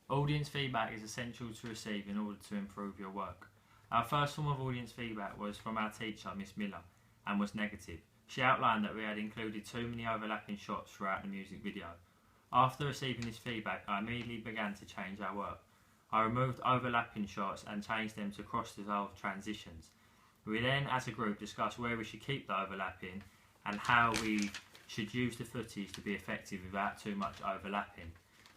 Audience feedback is essential to receive in order to improve your work. Our first form of audience feedback was from our teacher, Miss Miller, and was negative. She outlined that we had included too many overlapping shots throughout the music video. After receiving this feedback, I immediately began to change our work. I removed overlapping shots and changed them to cross-dissolve transitions. We then, as a group, discussed where we should keep the overlapping and how we should use the footage to be effective without too much overlapping.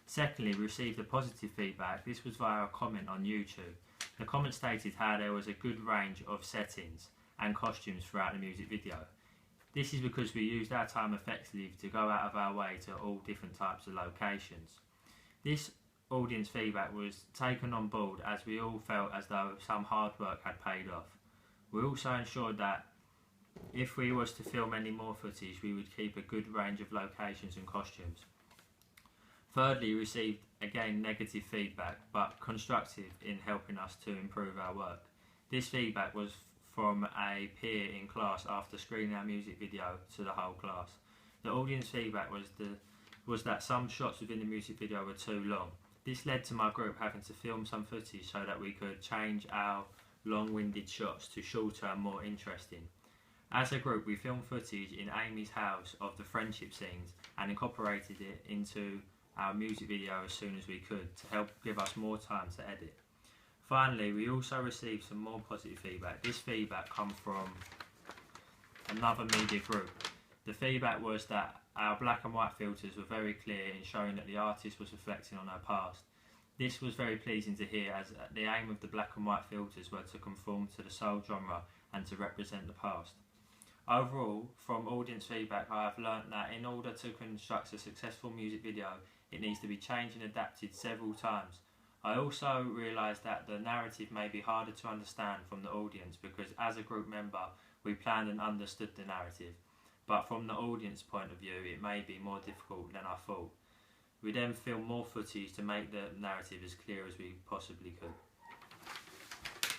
Secondly, we received a positive feedback. This was via a comment on YouTube. The comment stated how there was a good range of settings and costumes throughout the music video. This is because we used our time effectively to go out of our way to all different types of locations. This audience feedback was taken on board as we all felt as though some hard work had paid off. We also ensured that if we was to film any more footage, we would keep a good range of locations and costumes. Thirdly, we received again negative feedback, but constructive in helping us to improve our work. This feedback was from a peer in class after screening our music video to the whole class. The audience feedback was that some shots within the music video were too long. This led to my group having to film some footage so that we could change our long-winded shots to shorter and more interesting. As a group, we filmed footage in Amy's house of the friendship scenes and incorporated it into our music video as soon as we could to help give us more time to edit. Finally, we also received some more positive feedback. This feedback come from another media group. The feedback was that our black and white filters were very clear in showing that the artist was reflecting on our past. This was very pleasing to hear, as the aim of the black and white filters were to conform to the soul genre and to represent the past. Overall, from audience feedback, I have learnt that in order to construct a successful music video, it needs to be changed and adapted several times. I also realised that the narrative may be harder to understand from the audience because as a group member we planned and understood the narrative, but from the audience point of view it may be more difficult than I thought. We then filmed more footage to make the narrative as clear as we possibly could.